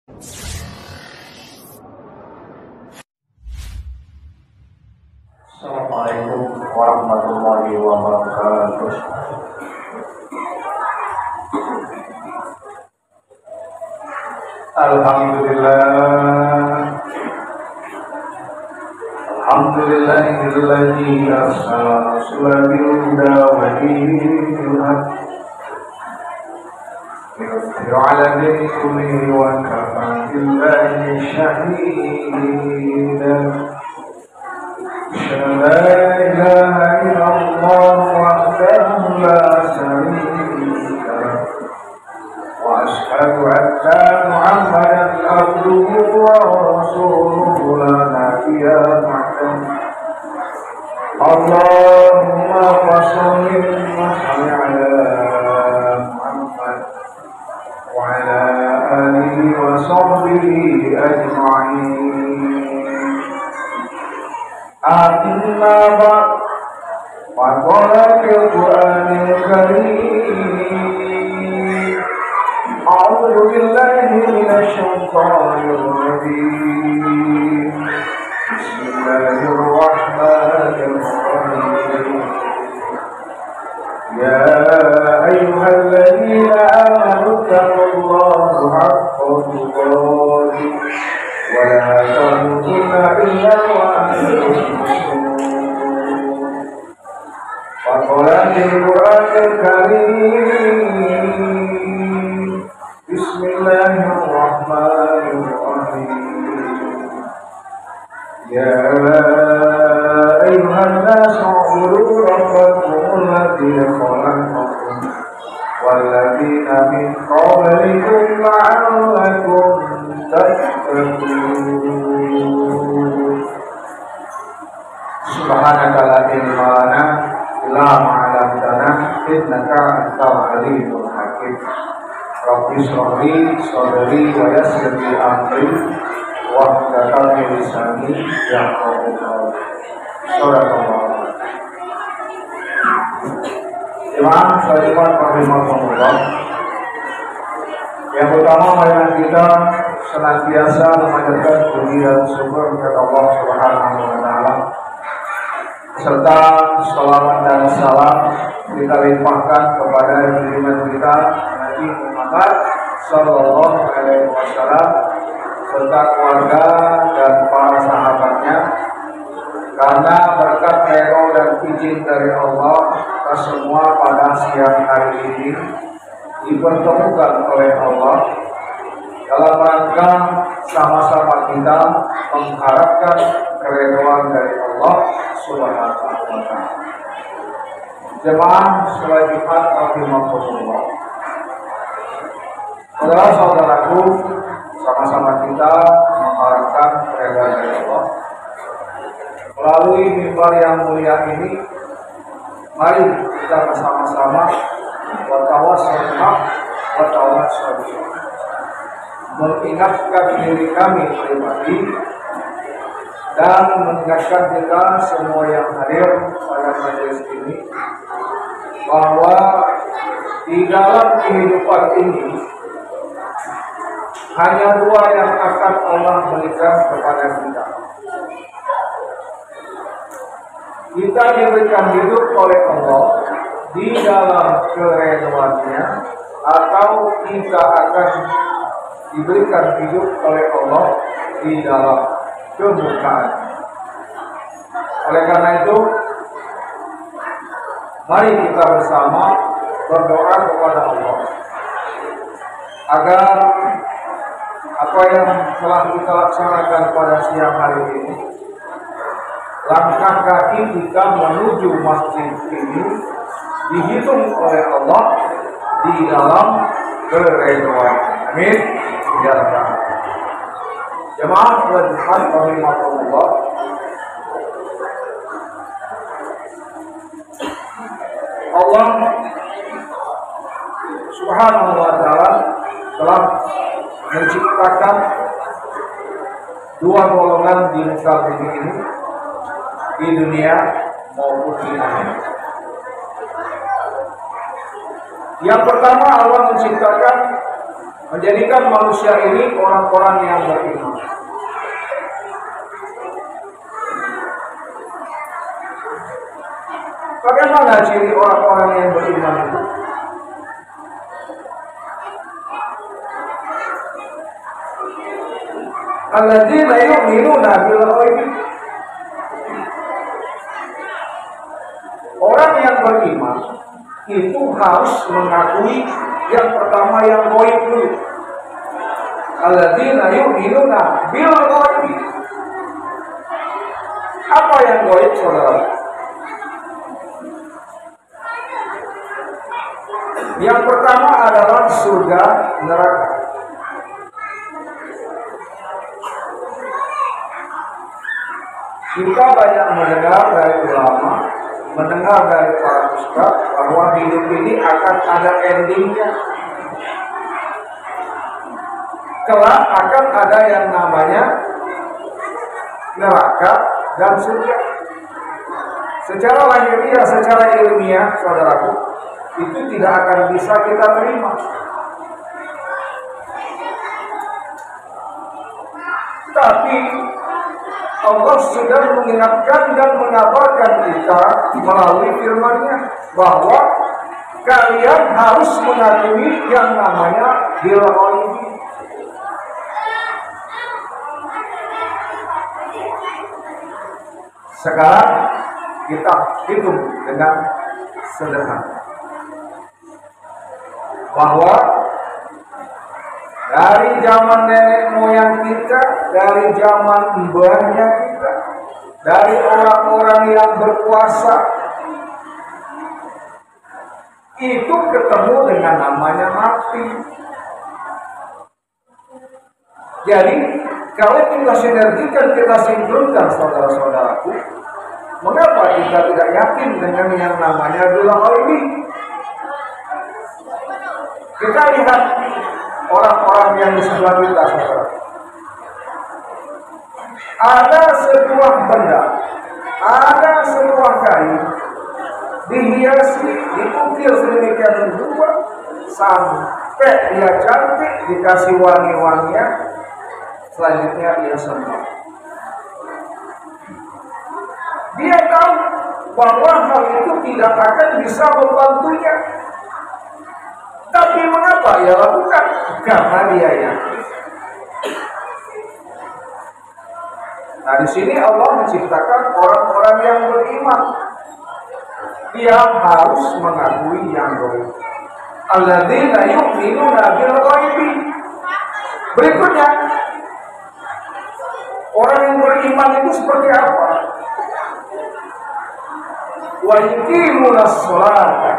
Assalamualaikum warahmatullahi wabarakatuh. Alhamdulillahilladzi arsala rasulahu bil huda wa dinil haq liyudhhirahu 'ala dini kullihi wa kafaa billahi shahidan. La ilaha illallah wahdahu la syarika lahu wa asyhadu anna Muhammadan abduhu wa rasuluhu la nabiyya ba'dahu. Allahumma shalli wa sallim ala Muhammad wa ala alihi wa sahbihi ajma'in. Amma ba'd, faqala fil Qur'anil Karim, a'udzu billahi minasy syaithanir rajim. Bismillahirrahmanirrahim. Ya ayyuhalladzina amanu taqullaha haqqa tuqatih wa la tamutunna illa wa antum muslimun. Faqala fil Qur'anil Karim, Bismillahirrahmanirrahim. Ya ayyuhan nasu ubudu rabbakum alladzi khalaqakum walladzina min qablikum la'allakum tattaqun. Subhanaka la ilma lana illa ma 'allamtana innaka antal alimul hakim. Rabbi shrah li sadri wa yassir li amri wahlul 'uqdatam min lisani yafqahu qawli. Subhanallah. Imam Syarikat rahimahullah. Yang utama marilah kita senantiasa memanjatkan puji dan syukur kepada Allah Subhanahu wa taala, serta salawat dan salam kita limpahkan kepada junjungan kita Nabi Muhammad sallallahu alaihi wasallam serta keluarga dan para sahabatnya, karena berkat ridho dan izin dari Allah kita semua pada siang hari ini dipertemukan oleh Allah dalam rangka sama-sama kita mengharapkan keridhaan dari Allah Subhanahu wa taala. Jemaah sholat Jumat rahimahullah. Saudara-saudaraku, sama-sama kita mengharapkan keridhaan dari Allah. Melalui mimbar yang mulia ini, mari kita bersama-sama bertawassul mengingatkan diri kami pribadi dan mengingatkan kita semua yang hadir pada majelis ini bahwa di dalam kehidupan ini hanya dua yang akan Allah berikan kepada kita. Kita diberikan hidup oleh Allah di dalam keridhaannya, atau kita akan diberikan hidup oleh Allah di dalam kemurkaan. Oleh karena itu, mari kita bersama berdoa kepada Allah agar apa yang telah kita laksanakan pada siang hari ini, langkah kaki kita menuju masjid ini dihitung oleh Allah di dalam keridhaan. Amin. Ya Rabbal. Jemaah Jumat rahimahullah. Allah Subhanahu wa taala telah menciptakan dua golongan di muka bumi ini, di dunia maupun di akhirat. Yang pertama, Allah menciptakan menjadikan manusia ini orang-orang yang beriman. Bagaimana ciri orang-orang yang beriman itu? Alladzina yu'minuna bil ghaib. Orang yang beriman itu harus mengakui yang pertama yang ghaib dulu. Alladzina yu'minuna bil ghaib. Apa yang ghaib, saudara? Yang pertama adalah surga neraka. Kita banyak mendengar dari ulama, mendengar dari para ustaz bahwa hidup ini akan ada endingnya. Kelak akan ada yang namanya neraka dan surga. Secara lahiriah, secara ilmiah, saudaraku, itu tidak akan bisa kita terima. Tapi Allah sudah mengingatkan dan mengabarkan kita melalui firman-Nya bahwa kalian harus mengakui yang namanya bil ghaib. Sekarang kita hitung dengan sederhana bahwa dari zaman nenek moyang kita, dari zaman mbahnya kita, dari orang-orang yang berkuasa, itu ketemu dengan namanya mati. Jadi, kalau kita sinergikan, kita sinkronkan saudara-saudaraku, mengapa kita tidak yakin dengan yang namanya bil ghaib? Kita lihat orang-orang yang di sebelah kita, saudara. Ada sebuah benda, ada sebuah kain, dihiasi, diukir sedemikian rupa, sampai dia cantik, dikasih wangi-wangian, selanjutnya dia sembah. Dia tahu bahwa hal itu tidak akan bisa membantunya. Tapi mengapa ia lakukan? Karena dia yakin. Nah, di sini Allah menciptakan orang-orang yang beriman. Dia harus mengakui yang ghaib. Alladzina yu'minuna bil ghaib. Berikutnya, orang yang beriman itu seperti apa? Wa yuqimunas sholata.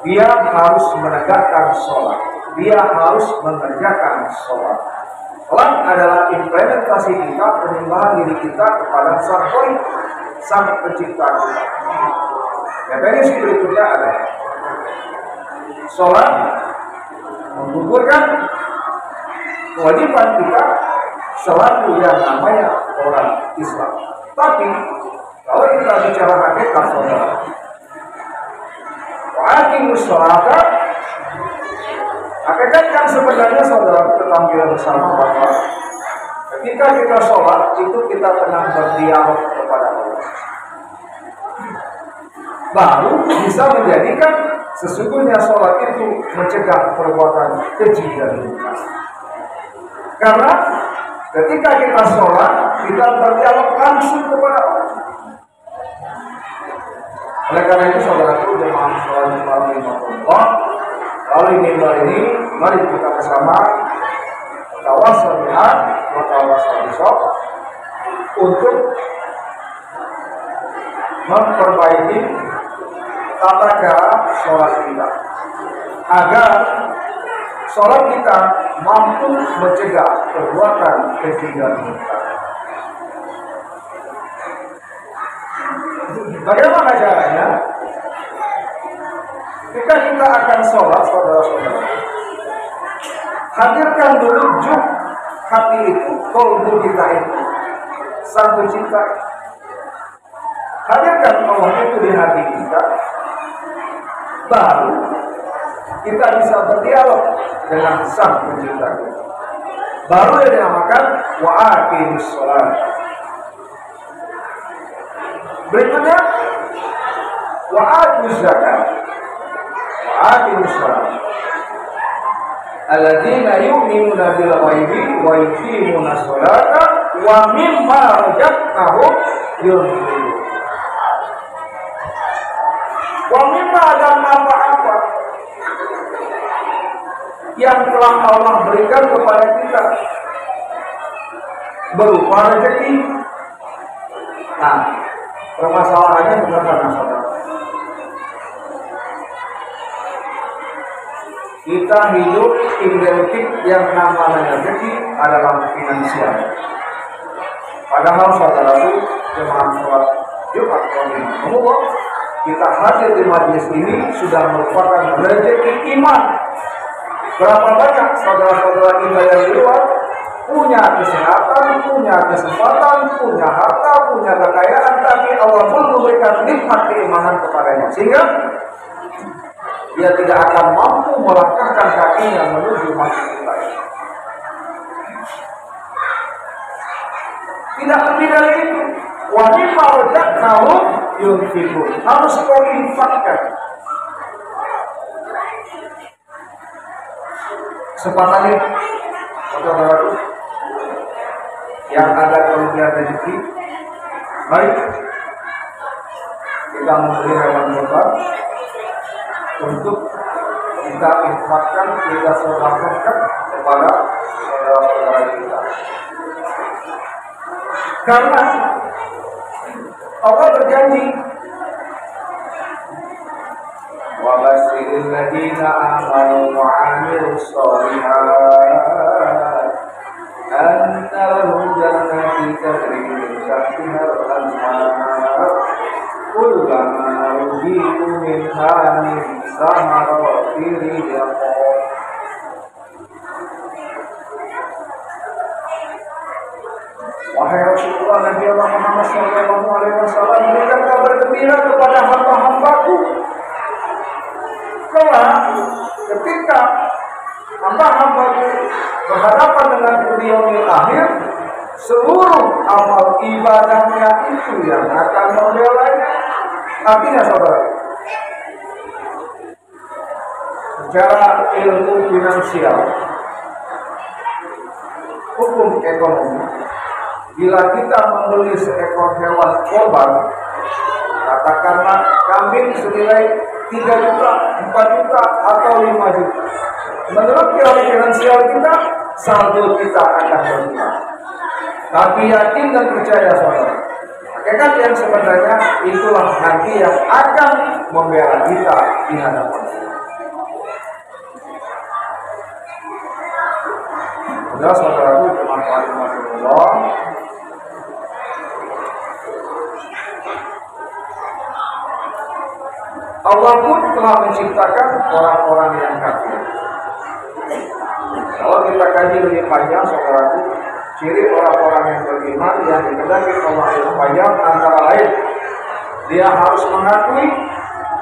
Dia harus menegakkan sholat. Dia harus mengerjakan sholat. Sholat adalah implementasi kita, penyembahan diri kita kepada Sang Khalik, Sang Pencipta kita. Yang teknis berikutnya adalah sholat menggugurkan kewajiban kita selaku yang namanya orang Islam. Tapi kalau kita bicara hakikat, saudara, wa'aqimus sholata, hakikat kan sebenarnya saudara ketahui bersama bahwa ketika kita sholat itu kita tengah berdialog kepada Allah. Baru bisa menjadikan sesungguhnya sholat itu mencegah perbuatan keji dan mungkar. Karena ketika kita sholat kita berdialog langsung kepada Allah. Oleh karena itu saudaraku jemaah sholat Allah, lalu ini mari kita bersama tawassul bihaq wa tawassul bisawab untuk memperbaiki tata cara sholat kita agar sholat kita mampu mencegah perbuatan keji dan mungkar. Bagaimana caranya? Ketika kita akan sholat, saudara-saudara, hadirkan dulu juk hati itu, kolbu kita itu, Sang Pencipta. Hadirkan Allah itu di hati kita, baru kita bisa berdialog dengan Sang Pencipta kita. Baru yang dinamakan wa aqimus shalah. Berikutnya wa atuz zakat. Wa aqimus shalah. Alladzina yu'minuna bil ghaibi wa yuqimuna sholata wa mimma razaqnahum yunfiqun. Wa mimma, dan apa-apa yang telah Allah berikan kepada kita berupa rezeki. Nah, permasalahannya bukan karena saudara. Kita hidup identik yang namanya rezeki adalah finansial. Padahal saudara itu jemaah sholat Jumat Kliwon, kita hadir di majelis ini sudah merupakan rezeki iman. Berapa banyak saudara-saudara kita yang di luar punya kesehatan, punya kesempatan, punya harta, punya kekayaan, tapi Allah pun memberikan nikmat keimanan kepadanya, sehingga dia tidak akan mampu melangkahkan kakinya menuju masjid kita. Tidak lebih dari itu. Wa mimma razaqnahum yunfiqun. Harus kau infakkan. Kesempatan ini, saudara-saudara yang ada kelebihan rezeki, baik kita membeli hewan kurban untuk kita infakkan, kita sedekahkan kepada saudara-saudara kita. Karena Allah berjanji, wa basyiril ladzina amanu wa 'amilus sholihat anna lahum jannatin tajri min tahtiha al-anhar kullama ruziqu minha min samaratin rizqan. Wahai Rasulullah Nabi Allah Muhammad SAW, berikan kabar gembira kepada hamba-hambaku. Kelak ketika hamba-hambaku berhadapan dengan yaumil akhir, seluruh amal ibadahnya itu yang akan membelanya. Artinya saudara, secara ilmu finansial, hukum ekonomi, bila kita membeli seekor hewan korban, katakanlah kambing senilai 3 juta, 4 juta, atau 5 juta, menurut teori finansial kita, saldo kita akan berkurang. Tapi yakin dan percaya saudara, hakikat yang sebenarnya itulah nanti yang akan membela kita di hadapan Allah. Saudara-saudaraku, bermanfaat Allah. Allah pun telah menciptakan orang-orang yang kafir. Kalau kita kaji lebih panjang, saudaraku, ciri orang-orang yang beriman yang dikehendaki Allah yang panjang antara lain, dia harus mengakui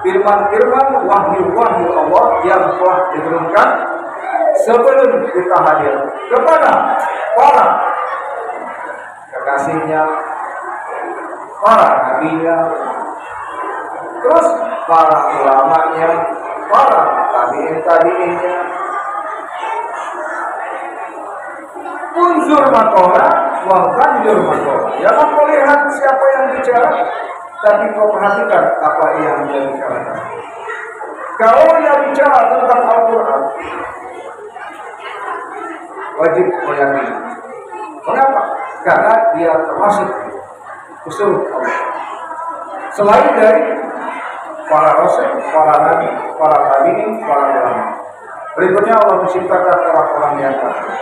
firman-firman wahyu-wahyu Allah yang telah diturunkan sebelum kita hadir kepada para kekasihnya, para nabinya, terus para ulamanya, para tabi'in-tabi'innya. Unzur makola, wangkanjur makola. Jangan kau lihat siapa yang bicara, tapi kau perhatikan apa yang dia bicarakan. Kalau dia bicara tentang Al-Quran, wajib meyakini. Mengapa? Karena dia termasuk usul Allah. Selain dari para rasul, para nabi, para tabi'in, para ulama. Berikutnya Allah menciptakan orang-orang yang kafir.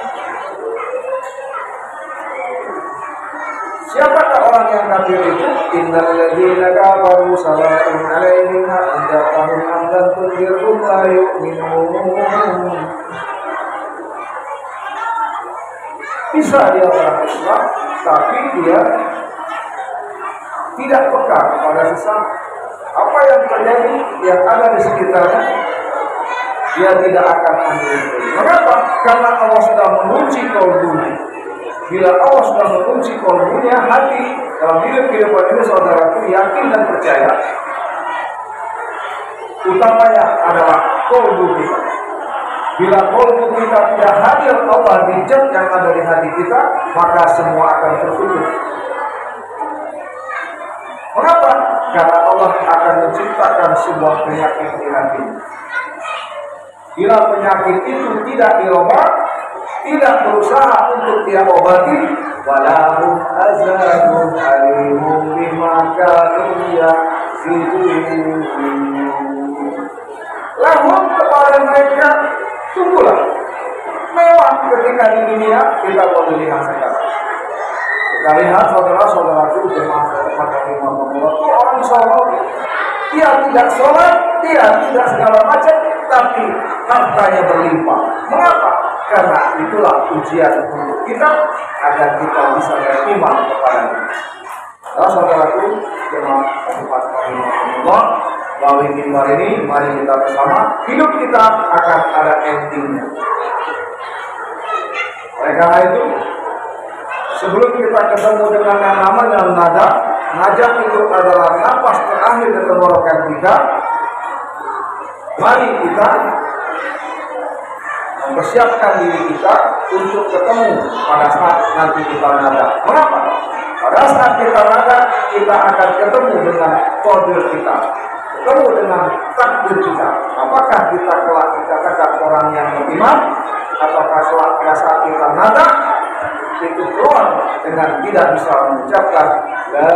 Siapakah orang yang kafir itu? Innal ladzina kafaru sawa'un 'alaihim anzartahum am lam tunzirhum la yu'minun. Bisa dia orang Islam, tapi dia tidak peka kepada sesama. Apa yang terjadi, yang ada di sekitarnya, dia tidak akan ambil itu. Mengapa? Karena Allah sudah mengunci kalbunya. Bila Allah sudah mengunci kalbunya, hati dalam hidup kehidupan ini saudaraku yakin dan percaya. Utamanya adalah kalbu kita. Bila kalbu kita tidak hadir Allah di zat yang ada di hati kita, maka semua akan tertutup. Mengapa? Karena Allah akan menciptakan sebuah penyakit di hati. Bila penyakit itu tidak dirubah, tidak berusaha untuk dia obati, walahum azabun alimum bima kanu yaksibun. Lahum kepada mereka tunggulah mewah ketika di dunia kita boleh lihat sekarang. Kita lihat saudara-saudaraku jemaah itu orang sholat, dia tidak sholat, dia tidak segala macam, tapi hartanya berlimpah. Mengapa? Karena itulah ujian untuk kita agar kita bisa beriman kepada-Nya. Saudaraku jemaah Allah, melalui mimbar ini, mari kita bersama, hidup kita akan ada endingnya. Oleh karena itu, sebelum kita ketemu dengan yang namanya nada, najah itu adalah napas terakhir dari tenggorokan kita. Mari kita mempersiapkan diri kita untuk ketemu pada saat nanti kita nada. Mengapa? Pada saat kita nada, kita akan ketemu dengan kodir kita, ketemu dengan takdir kita. Apakah kita kelak dikatakan orang yang beriman, ataukah kelak pada saat kita nada itu keluar dengan tidak bisa mengucapkan la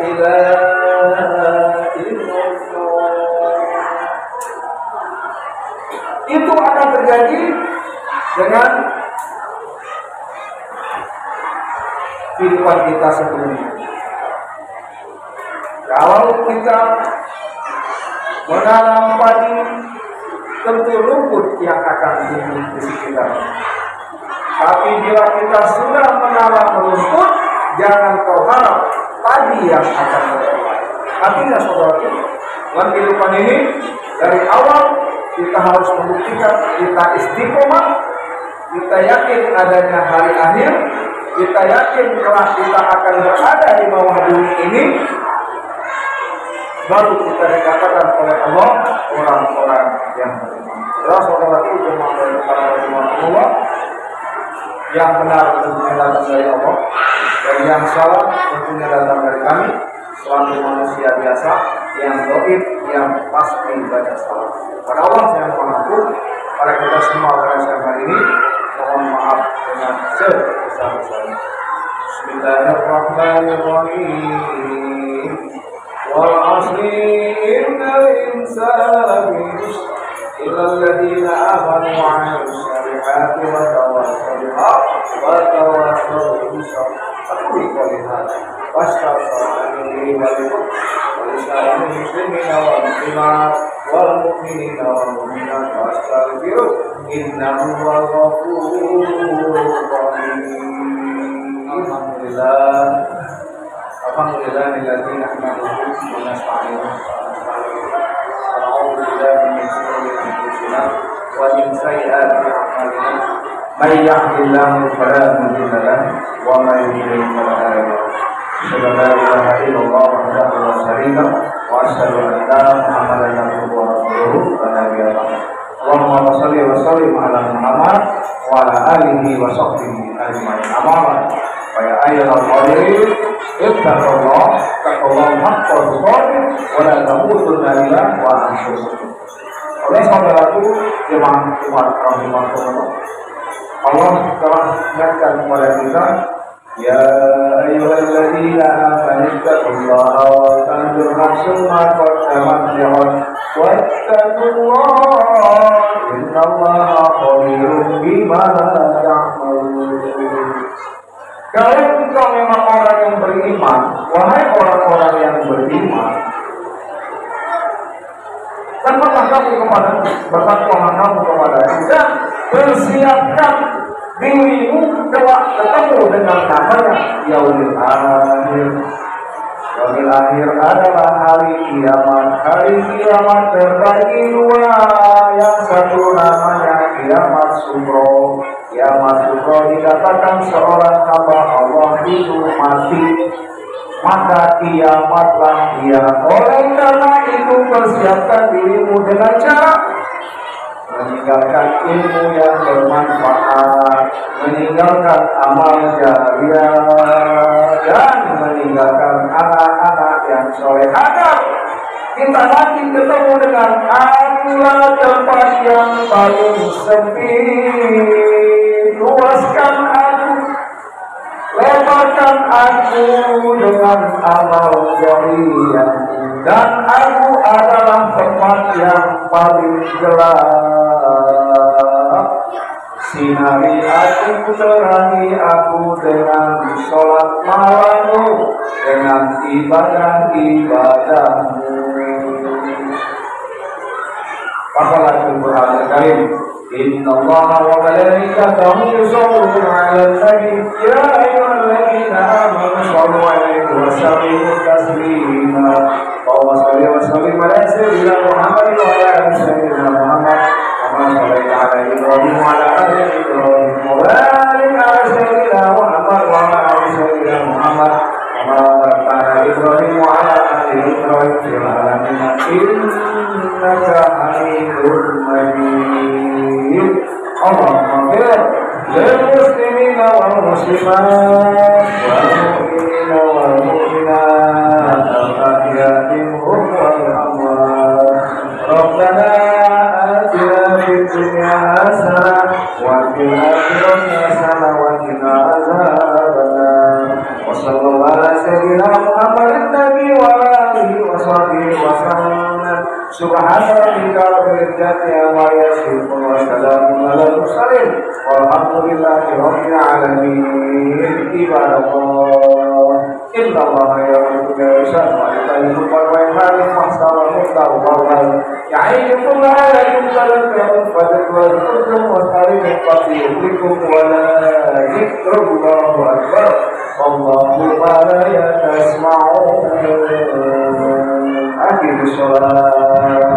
ilaha illallah. Itu akan terjadi dengan kehidupan kita sebelumnya. Kalau kita menanam padi, tentu rumput yang akan tumbuh di sekitar. Tapi bila kita sudah menanam rumput, jangan kau harap padi yang akan berbuah. Artinya saudara, dalam kehidupan ini dari awal kita harus membuktikan kita istiqomah, kita yakin adanya hari akhir, kita yakin kelak kita akan berada di bawah bumi ini. Baru kita dikatakan oleh Allah orang-orang yang beriman. Saudara itu jemaah Allah yang benar tentunya datang dari Allah, dan yang salah tentunya datang dari kami selaku manusia biasa yang doib, yang pasti banyak salah. Pada Allah saya mengaku pada kita semua pada siang hari ini, mohon maaf dengan sebesar-besarnya. Bismillahirrahmanirrahim. Wal 'asri innal insana lafi khusr illa alladziina aamanu wa 'amilus shalihati wa tawassaw bil haqqi wa tawassaw bis sabr. Aku lihat wastaghfirullahi wa lakum wa lisa'il muslimina wal muslimat wal mu'minina wal mu'minat wastaghfiru innahu huwal ghafurur rahim. Alhamdulillahilladzi nahmaduhu wa nasta'inuhu wa na'udzu billahi min shururi anfusina wa min sayyiati a'malina. May yahdihillahu fala mudilla lahu wa may yudlil fala hadiya lahu. Asyhadu an la ilaha illallah wahdahu la syarika lahu wa asyhadu anna Muhammadan abduhu wa rasuluhu la nabiyya ba'dahu. Allahumma shalli wa sallim ala Muhammad wa ala alihi wa sahbihi ajma'in. Amma ya ayyuhal qadirin ittaqullah haqqa tuqatih wa la tamutunna illa wa antum muslimun. Oleh saudaraku jemaah Tuhan rahimahullah, Allah telah mengingatkan kepada kita, ya ayyuhalladzina amanu taqullaha wa tanzur nafsum ma qaddamat lighad wattaqullaha innallaha khabirum bima ta'malun. Kalau engkau memang orang yang beriman, wahai orang-orang yang beriman, bertakwalah kamu kepada dan persiapkan dirimu kelak ketemu dengan namanya yaumil akhir. Hari akhir adalah hari kiamat. Hari kiamat terbagi dua. Yang satu namanya kiamat sugro. Kiamat sugro dikatakan seorang hamba Allah itu mati, maka kiamatlah dia. Oleh karena itu persiapkan dirimu dengan cara meninggalkan ilmu yang bermanfaat, meninggalkan amal jariah, dan meninggalkan anak-anak yang soleh. Agar kita nanti ketemu dengan Allah tempat yang paling sepi. Luaskan aku, lebarkan aku dengan amal jariah, dan aku adalah tempat yang paling gelap. Sinari aku, terangi aku dengan sholat malammu, dengan ibadah-ibadahmu. Al-Quran Al-Karim. Inna Allah wa malaikatahu yusholluna 'alan nabi ya ayyuhalladzina amanu shallu 'alaihi wa sallimu taslima. Allahumma shalli wa sallim ala sayyidina Muhammad wa ala ali sayyidina Muhammad kama shallaita 'ala Ibrahim wa ala ali Ibrahim wa barik 'ala sayyidina Muhammad wa ala ali sayyidina Muhammad kama barakta 'ala Ibrahim wa ala ali Ibrahim fil 'alamin innaka Hamidum Majid. Allahumma ighfir lil muslimina wal muslimat wal mu'minina wal mu'minat al-ahya'i minhum wal amwat. Rabbana atina fid dunya hasanah wa fil akhirati hasanah wa qina adzabannar. Wa sallallahu ala sayyidina Muhammadin nabi wa alihi wa sahbihi wa sallam. Subhana rabbika rabbil izzati amma yasifun wa salamun alal mursalin walhamdulillahi rabbil alamin. Ibadallah, inna Allaha ya'muru bil 'adli wal ihsani wa yanha 'anil fahsya'i wal munkari wal baghi ya'idukum la'allakum tadhakkarun fadhkuruni was'aluni fadhkurukum wa la dzikrullahi akbar. Allahu la yasma'un. Akhir sholat.